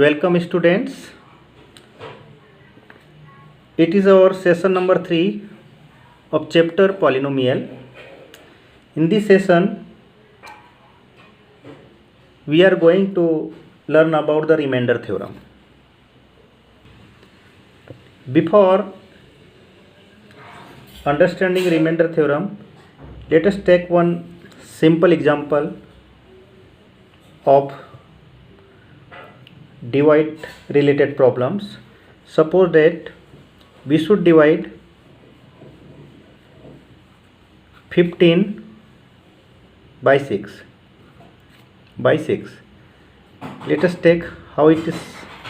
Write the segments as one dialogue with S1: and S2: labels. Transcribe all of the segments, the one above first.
S1: Welcome students. It is our session number 3 of chapter polynomial. In this session we are going to learn about the remainder theorem. Before understanding remainder theorem, let us take one simple example of divide related problems. Suppose that we should divide 15 by 6 by 6. Let us take how it is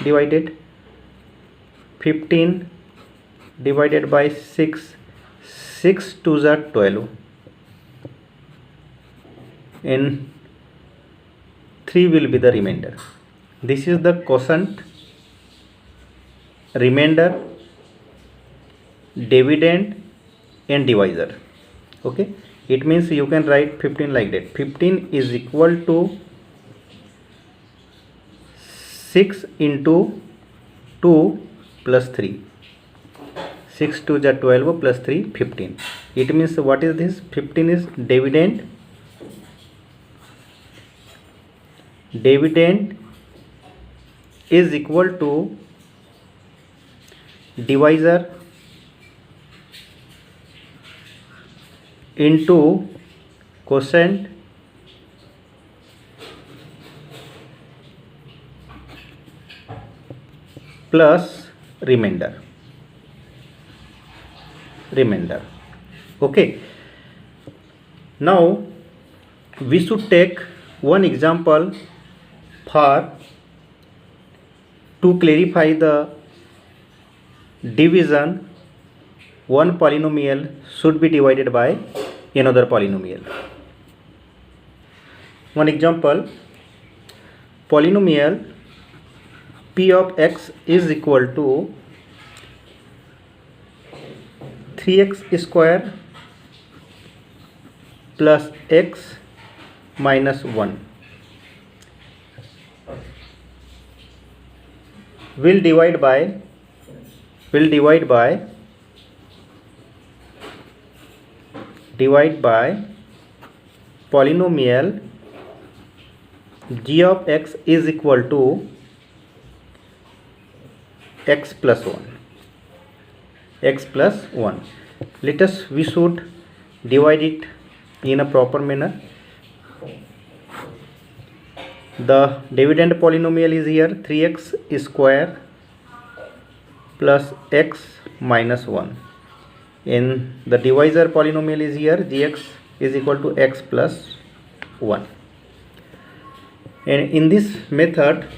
S1: divided. 15 divided by 6, 6 2s are 12 and 3 will be the remainder. This is the quotient, remainder, dividend and divisor. Okay, it means you can write 15 like that. 15 is equal to 6 into 2 plus 3. 6 2 is 12 plus 3 15. It means what is this? 15 is dividend. Dividend is equal to divisor into quotient plus remainder. Okay, now we should take one example to clarify the division. One polynomial should be divided by another polynomial. One example, polynomial p of x is equal to 3x square plus x minus 1 will divide by polynomial g of x is equal to x plus 1. We should divide it in a proper manner. The dividend polynomial is here 3x square plus x minus 1, and the divisor polynomial is here gx is equal to x plus 1. And in this method,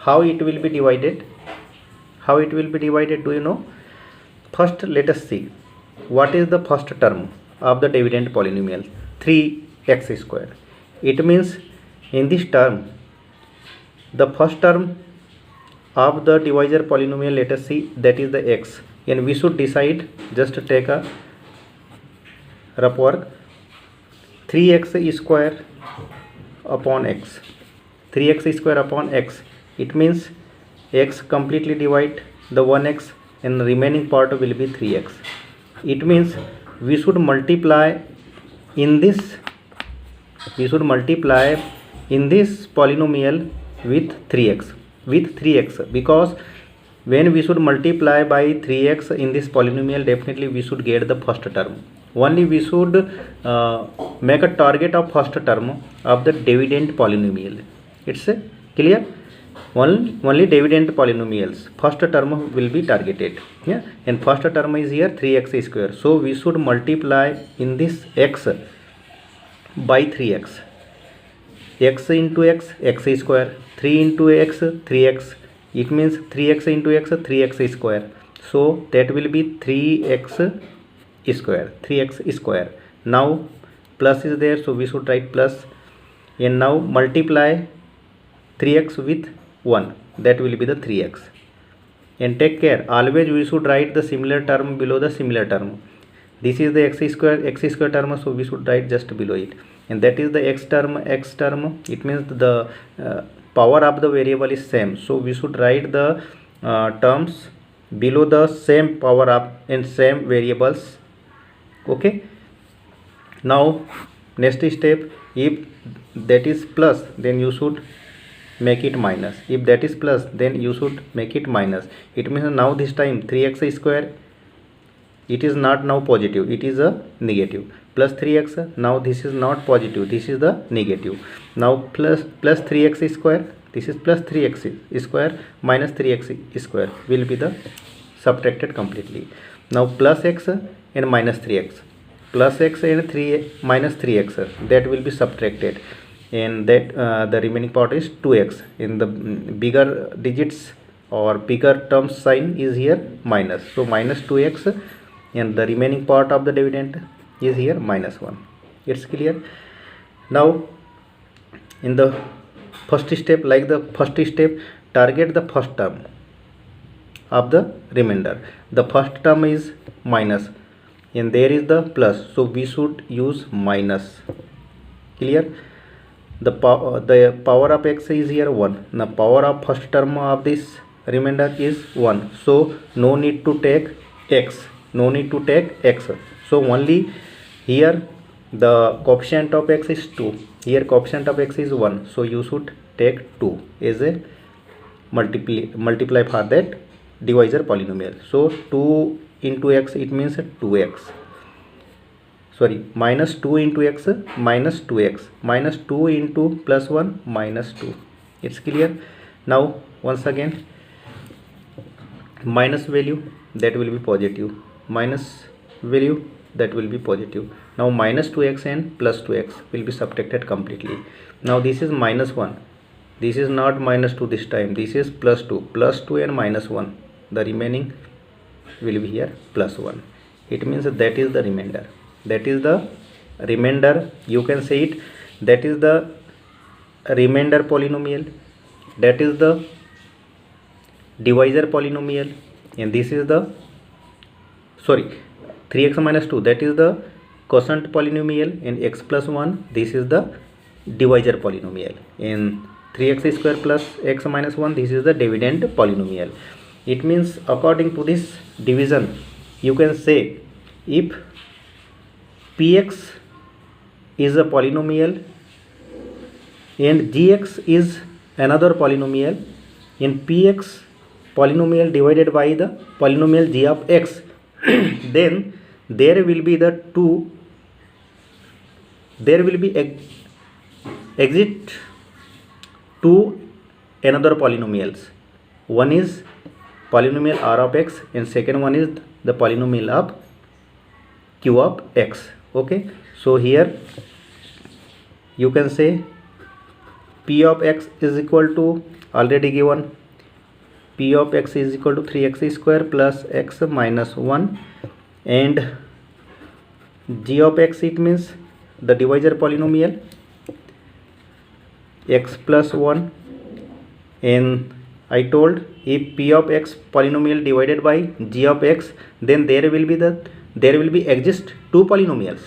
S1: how it will be divided? Do you know? First let us see what is the first term of the dividend polynomial, 3x square. It means in this term, the first term of the divisor polynomial, let us see, that is the x, and we should decide, just take a rough work, 3x square upon x. 3x square upon x, it means x completely divide the 1x and the remaining part will be 3x. It means we should multiply in this polynomial with 3x, because when we should multiply by 3x in this polynomial, definitely we should get the first term. Only we should make a target of first term of the dividend polynomial. It's clear? Only dividend polynomials first term will be targeted. Yeah, and first term is here 3x square. So we should multiply in this x by 3x. X into x, x square. 3 into x, 3x. It means 3x into x, 3x square. So that will be 3x square. Now plus is there, so we should write plus. And now multiply 3x with 1, that will be the 3x. And take care, always we should write the similar term below the similar term. This is the x square term, so we should write just below it, and that is the x term. It means the power of the variable is same, so we should write the terms below the same power of and same variables. Okay, now next step, if that is plus then you should make it minus, if that is plus then you should make it minus. It means now this time 3x square, it is not now positive, it is a negative, plus 3x, now this is not positive, this is the negative. Now plus 3x square, this is plus 3x square minus 3x square will be the subtracted completely. Now plus x and minus 3x, plus x and 3 minus 3x, that will be subtracted, and that the remaining part is 2x. In the bigger digits or bigger terms sign is here minus, so minus 2x, and the remaining part of the dividend is here minus 1. It's clear. Now in the first step, like the first step, target the first term of the remainder. The first term is minus and there is the plus, so we should use minus. Clear. The power of x is here 1. The power of first term of this remainder is 1, so no need to take x, no need to take x. So only here the coefficient of x is 2, here coefficient of x is 1, so you should take 2 as a multiply for that divisor polynomial. So 2 into x, it means 2x, sorry, minus 2 into x minus 2x, minus 2 into plus 1 minus 2. It's clear. Now once again, minus value, that will be positive, minus value, that will be positive. Now minus 2x and plus 2x will be subtracted completely. Now this is minus 1, this is not minus 2 this time, this is plus 2, plus 2 and minus 1, the remaining will be here plus 1. It means that is the remainder, that is the remainder, you can say it, that is the remainder polynomial, that is the divisor polynomial, and this is the, sorry, 3x minus 2, that is the quotient polynomial, and x plus 1, this is the divisor polynomial, and 3x square plus x minus 1, this is the dividend polynomial. It means according to this division, you can say if px is a polynomial and gx is another polynomial, and px polynomial divided by the polynomial g of x, then there will be the two, there will be exist two another polynomials. One is polynomial r of x and second one is the polynomial of q of x. Okay, so here you can say p of x is equal to, already given, p of x is equal to 3x square plus x minus 1, and g of x, it means the divisor polynomial x plus 1, and I told if p of x polynomial divided by g of x, then there will be exist two polynomials,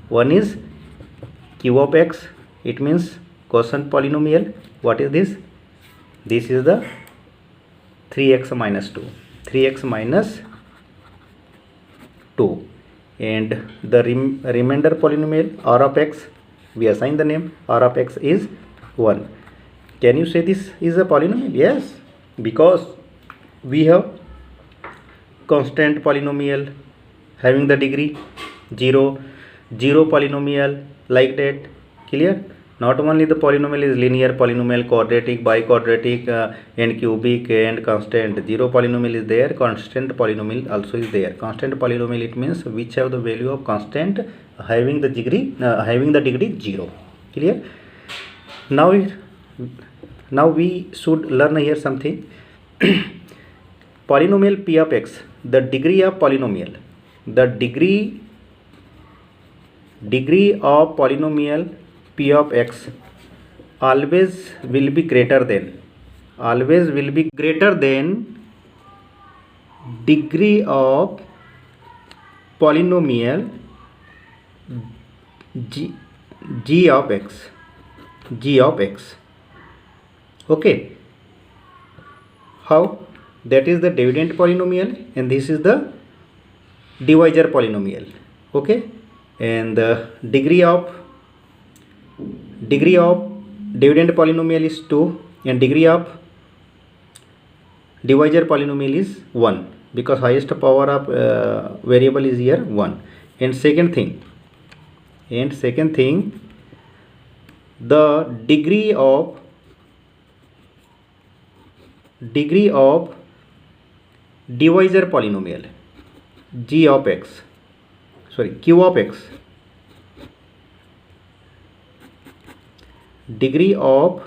S1: one is q of x, it means quotient polynomial. What is this? This is the 3x minus 2, 3x minus 2, and the remainder polynomial r of x, we assign the name r of x is 1. Can you say this is a polynomial? Yes, because we have constant polynomial having the degree 0, polynomial like that. Clear? Not only the polynomial is linear, polynomial, quadratic, biquadratic, and cubic and constant. 0 polynomial is there, constant polynomial also is there. Constant polynomial, it means which have the value of constant having the degree 0. Clear? Now we should learn here something. Polynomial p of x, the degree of polynomial, the degree of polynomial p of x always will be greater than degree of polynomial g of x. g of x. Okay, how? That is the dividend polynomial and this is the divisor polynomial. Okay, and the degree of dividend polynomial is 2 and degree of divisor polynomial is 1 because highest power of variable is here 1. And second thing, the degree of divisor polynomial q of x, degree of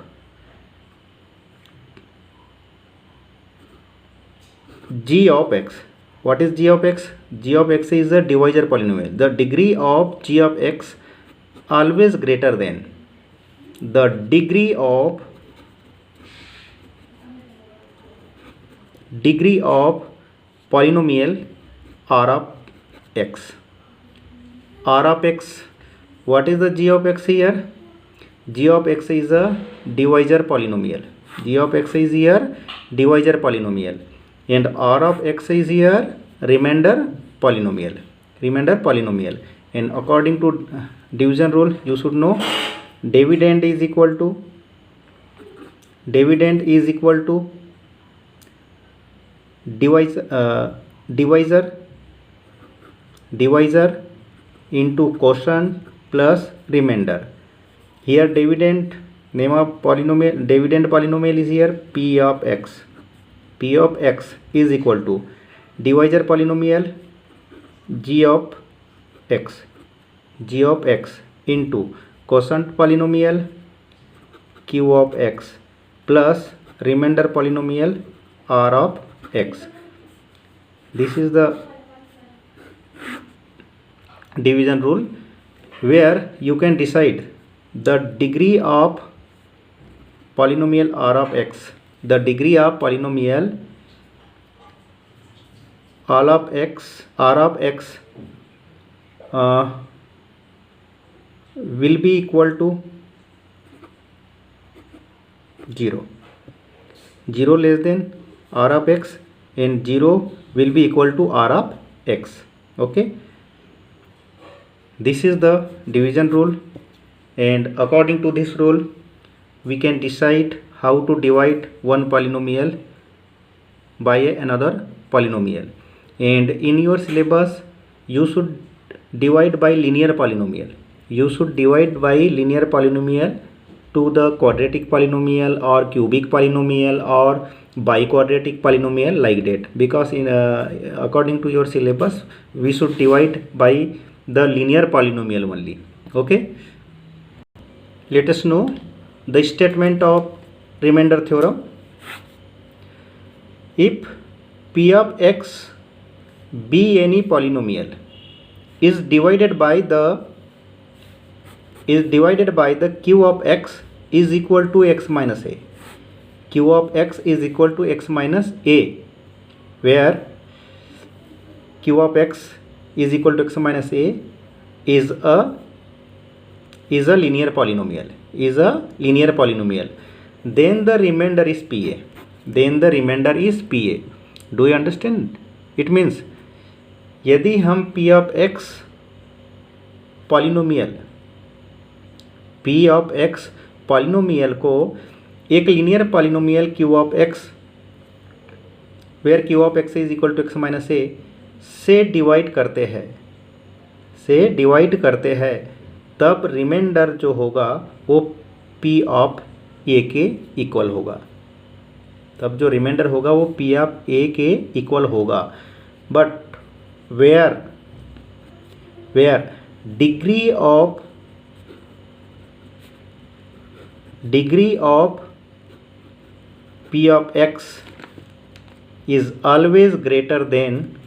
S1: g of x. What is g of x? G of x is a divisor polynomial. The degree of g of x always greater than the degree of polynomial r of x. R of x, what is the g of x here? G of x is a divisor polynomial. G of x is here divisor polynomial and r of x is here remainder polynomial. And according to division rule, you should know dividend is equal to divisor into quotient plus remainder. Here dividend polynomial is here p of x. P of x is equal to divisor polynomial g of x into quotient polynomial q of x plus remainder polynomial r of x. This is the division rule where you can decide the degree of polynomial r of x. The degree of polynomial r of x will be equal to 0 less than r of x and 0 will be equal to r of x. Okay, this is the division rule and according to this rule we can decide how to divide one polynomial by another polynomial. And in your syllabus you should divide by linear polynomial. To the quadratic polynomial or cubic polynomial or biquadratic polynomial, like that, because in according to your syllabus we should divide by the linear polynomial only. Okay, let us know the statement of remainder theorem. If p of x be any polynomial is divided by the q of x is equal to x minus a. Q of x is equal to x minus a, where q of x is equal to x minus a is a linear polynomial. Then the remainder is pa. Do you understand? It means यदि हम p of x polynomial को एक linear polynomial q of x where q of x is equal to x minus a से divide करते हैं तब reminder जो होगा वो p of a के इक्वल होगा. तब जो रिमाइंडर होगा वो p of a के इक्वल होगा. But where degree of p of x is always greater than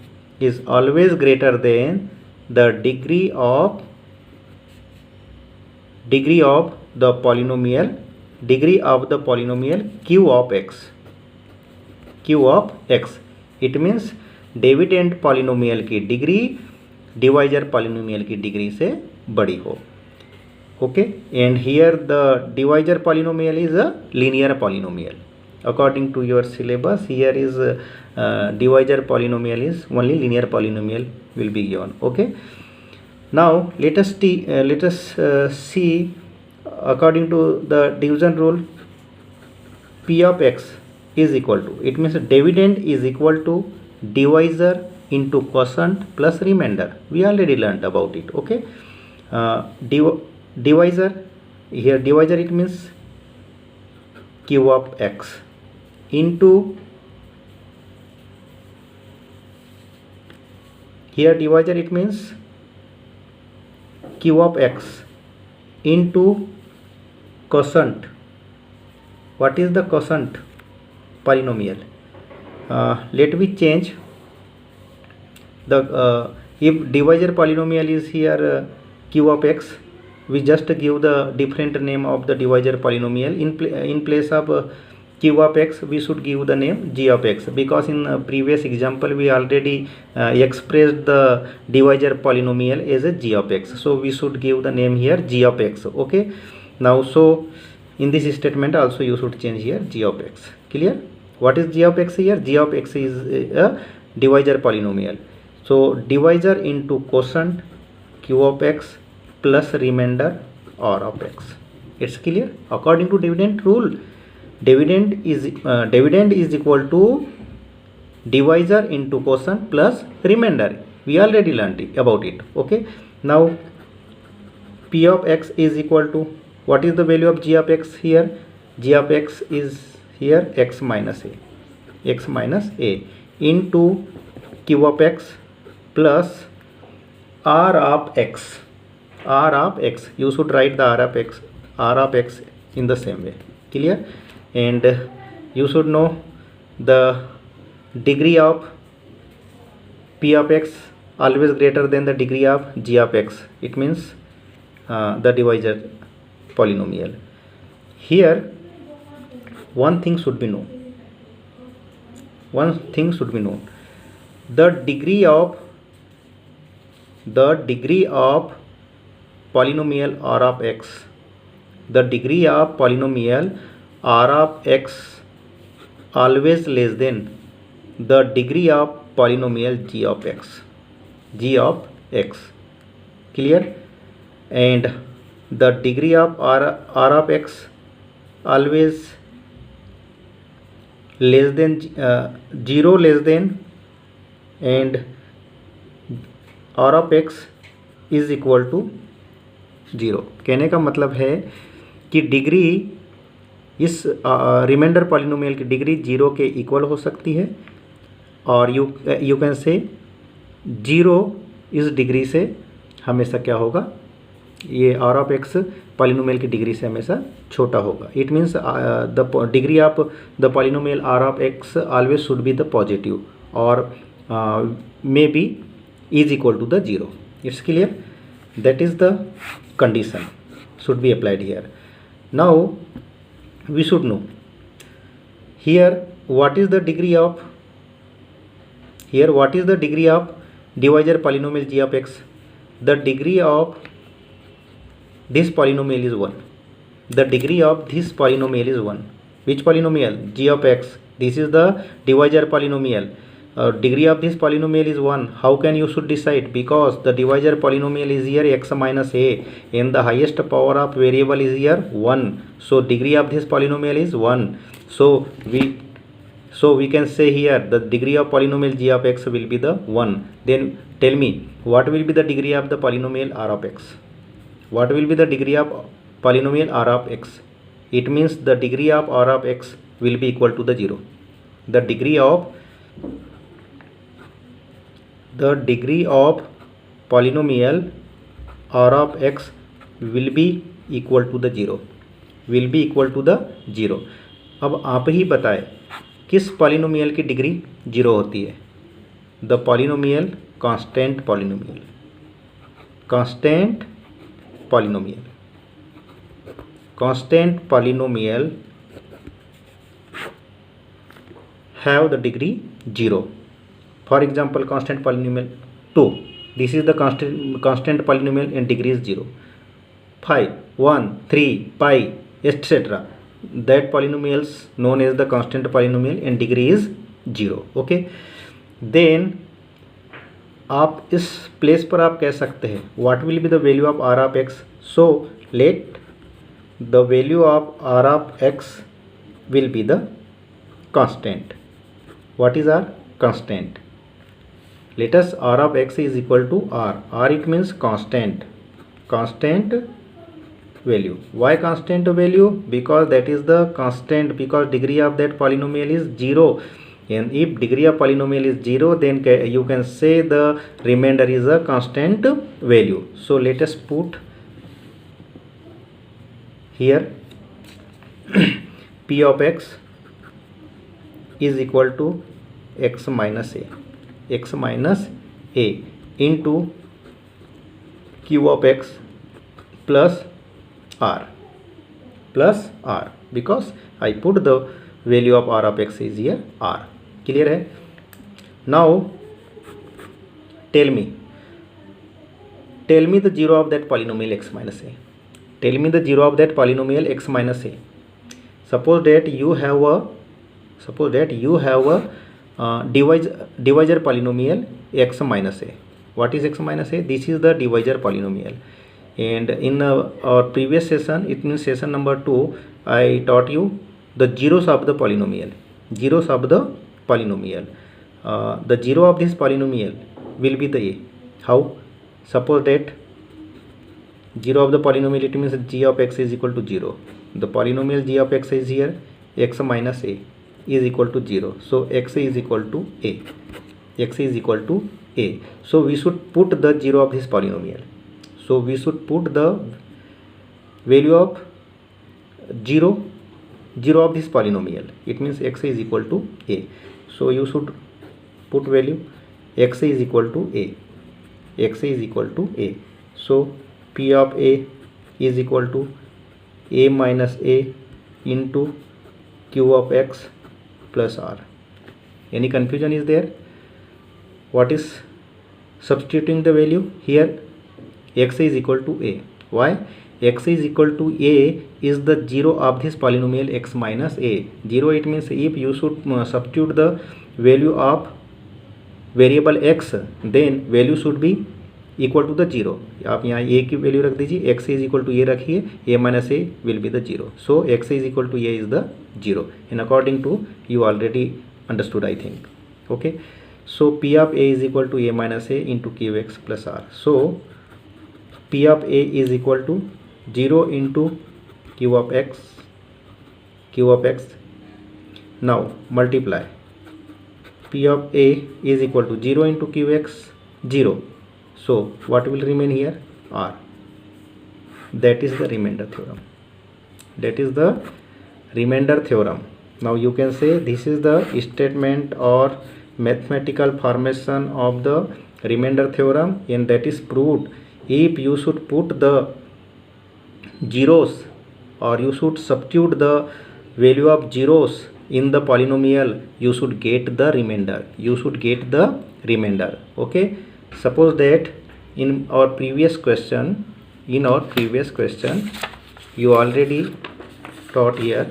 S1: the degree of the polynomial q of x. It means dividend polynomial की degree divisor polynomial की degree से बड़ी हो. Okay, and here the divisor polynomial is a linear polynomial. According to your syllabus, here is divisor polynomial is only linear polynomial will be given. Okay, now let us see according to the division rule, p of x is equal to, it means dividend is equal to divisor into quotient plus remainder. We already learned about it. Okay, divisor, here divisor it means q of x into, here divisor it means q of x into quotient. What is the quotient polynomial? Let me change the if divisor polynomial is here q of x, we just give the different name of the divisor polynomial. In place of q of x, we should give the name g of x, because in previous example we already expressed the divisor polynomial as a g of x, so we should give the name here g of x. Okay, now so in this statement also you should change here g of x. Clear? What is g of x here? G of x is a divisor polynomial, so divisor into quotient q of x plus remainder r of x. It's clear? According to dividend rule, dividend is equal to divisor into quotient plus remainder. We already learned about it. Okay, now p of x is equal to, what is the value of g of x here? G of x is here x minus a into q of x plus r of x. R of x, you should write the r of x in the same way. Clear? And you should know the degree of p of x always greater than the degree of g of x. It means the divisor polynomial. Here one thing should be known. The degree of polynomial r of x, the degree of polynomial r of x always less than the degree of polynomial g of x. Clear? And the degree of r of x always less than 0 less than, and r of x is equal to 0. कहने का मतलब है कि degree इस reminder polynomial की degree 0 के equal हो सकती है, और यू कैन से 0 इस डिग्री से हमेशा क्या होगा, ये आर ऑफ एक्स पॉलिनोमियल की डिग्री से हमेशा छोटा होगा. It means the degree of the polynomial r of x always should be the positive और maybe is equal to the 0. It's clear? That is the condition should be applied here. Now we should know here what is the degree of divisor polynomial g of x. The degree of this polynomial is 1. The degree of this polynomial is 1. Which polynomial? G of x. This is the divisor polynomial. Degree of this polynomial is 1. How can you should decide? Because the divisor polynomial is here x minus a and the highest power of variable is here 1. So degree of this polynomial is 1. So we can say here the degree of polynomial g of x will be the 1. Then tell me what will be the degree of the polynomial r of x? What will be the degree of polynomial r of x? It means the degree of r of x will be equal to the 0. The degree of polynomial r of x will be equal to the 0. अब आप ही बताएं किस polynomial की degree 0 होती है? The polynomial constant polynomial have the degree 0. For example, constant polynomial 2. This is the constant polynomial and degree is 0. 5. 1, 3, pi, etc. That polynomials known as the constant polynomial and degree is 0. Okay, then आप इस place पर आप कह सकते हैं what will be the value of R of X. So let the value of R of X will be the constant. What is our constant? Let us r of x is equal to r. R it means constant value. Why constant value? Because that is the constant, because degree of that polynomial is 0, and if degree of polynomial is 0, then you can say the remainder is a constant value. So let us put here p of x is equal to x minus a into q of x plus r because I put the value of r of x is here r. Clear है? Now tell me the zero of that polynomial x minus a. Tell me the zero of that polynomial x minus a. Suppose that you have a divisor polynomial x minus a. What is x minus a? This is the divisor polynomial, and in our previous session, it means session number 2, I taught you the zeros of the polynomial. The zero of this polynomial will be the a. How? Suppose that zero of the polynomial, it means g of x is equal to 0. The polynomial g of x is here x minus a is equal to 0. So x is equal to a. So we should put the zero of this polynomial. So we should put the value of 0 of this polynomial. It means x is equal to a. So you should put value x is equal to a. So p of a is equal to a minus a into q of x plus r. Any confusion is there? What is substituting the value here? X is equal to a. Why? X is equal to a is the zero of this polynomial x minus a. 0, it means if you should substitute the value of variable x, then value should be equal to the 0. आप यहाँ a की value रख दीजिए, x is equal to a रखिए, a minus a will be the 0. So x is equal to a is the 0 in according to you already understood I think. Okay, so p of a is equal to a minus a into Q X plus R. So p of a is equal to 0 into q of x. Now multiply p of a is equal to 0 into Q X 0. So what will remain here? R. That is the remainder theorem. Now you can say this is the statement or mathematical formation of the remainder theorem, and that is proved if you should put the zeros or you should substitute the value of zeros in the polynomial, you should get the remainder. Okay, suppose that in our previous question you already taught here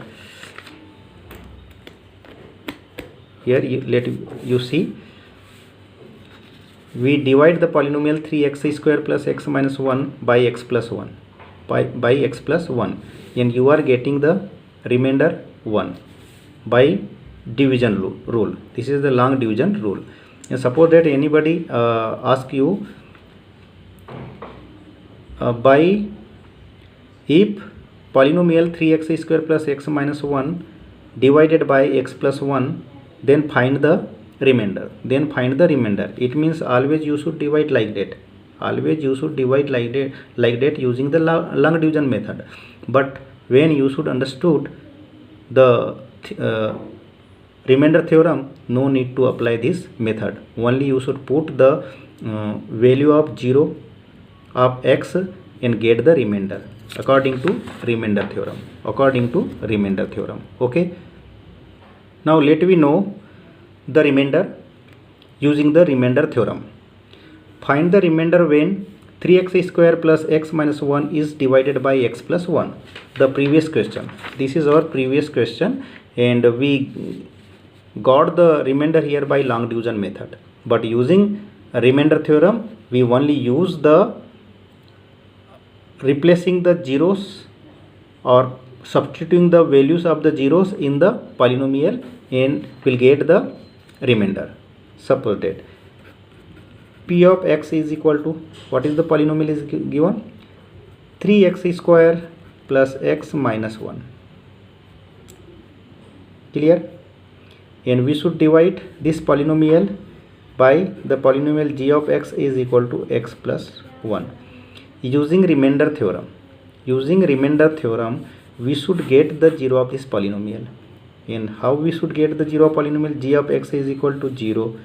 S1: you see we divide the polynomial 3x square plus x minus 1 by x plus 1 and you are getting the remainder 1 by division rule. This is the long division rule. And suppose that anybody ask you by if polynomial 3x square plus x minus 1 divided by x plus 1, then find the remainder. It means always you should divide like that. Using the long division method. But when you should understood the remainder theorem, no need to apply this method. Only you should put the value of 0 of x and get the remainder according to remainder theorem. Okay, now let me know the remainder using the remainder theorem. Find the remainder when 3x square plus x minus 1 is divided by x plus 1, the previous question. This is our previous question, and we got the remainder here by long division method. But using a remainder theorem, we only use the replacing the zeros or substituting the values of the zeros in the polynomial, and will get the remainder. Suppose that p of x is equal to, what is the polynomial is given, 3x square plus x minus 1. Clear? And we should divide this polynomial by the polynomial g of x is equal to x plus 1. Using remainder theorem, we should get the 0 of this polynomial. And how we should get the 0 of polynomial? G of x is equal to 0.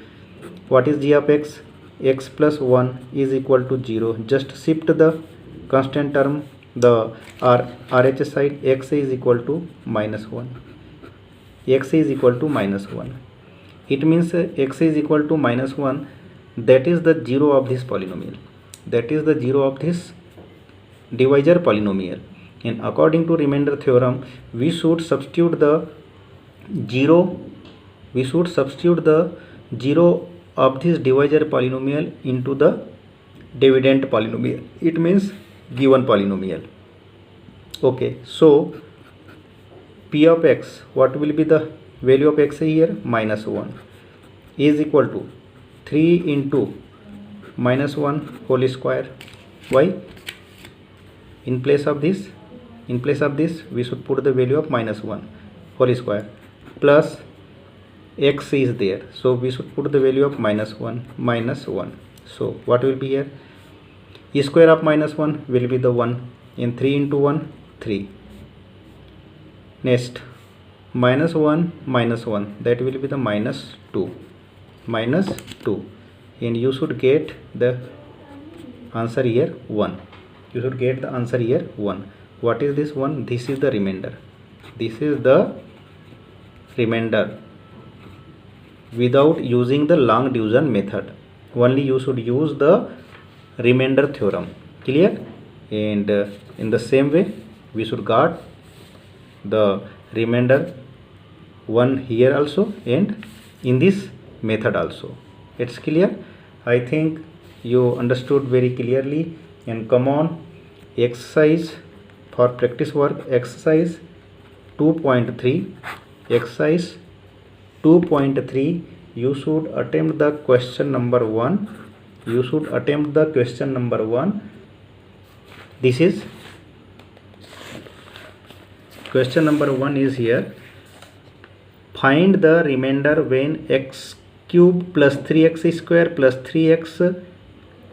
S1: What is g of x? X plus 1 is equal to 0. Just shift the constant term, the RHS side. X is equal to minus 1. X is equal to minus 1. It means x is equal to minus 1. That is the 0 of this polynomial. That is the 0 of this divisor polynomial. And according to remainder theorem, we should substitute the 0. We should substitute the 0 of this divisor polynomial into the dividend polynomial. It means given polynomial. Okay, so p of x, what will be the value of x here? Minus 1 is equal to 3 into minus 1 whole square. Why? In place of this we should put the value of minus 1 whole square plus x is there, so we should put the value of minus 1. So what will be here? E square of minus 1 will be the 1, and 3 into 1 3. Next minus 1 that will be the minus 2, and you should get the answer here 1. You should get the answer here 1. What is this 1? This is the remainder. Without using the long division method, only you should use the remainder theorem. Clear? And in the same way, we should got the remainder 1 here also, and in this method also. It's clear? I think you understood very clearly. And come on, exercise for practice work, exercise 2.3. Exercise 2.3, you should attempt the question number 1. This is question number 1 is here. Find the remainder when x cube plus 3x square plus 3x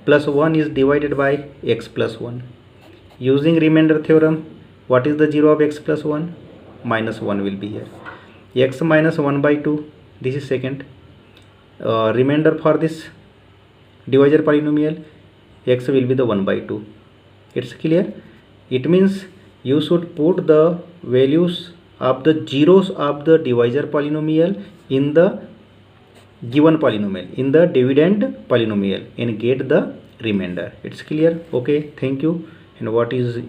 S1: plus 1 is divided by x plus 1. Using remainder theorem, what is the 0 of x plus 1? Minus 1 will be here. X minus 1 by 2, this is second. Remainder for this divisor polynomial, x will be the 1 by 2. It's clear? It means you should put the values of the zeros of the divisor polynomial in the given polynomial, in the dividend polynomial, and get the remainder. It's clear? Okay, thank you. And what is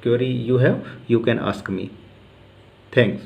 S1: query you have, you can ask me. Thanks.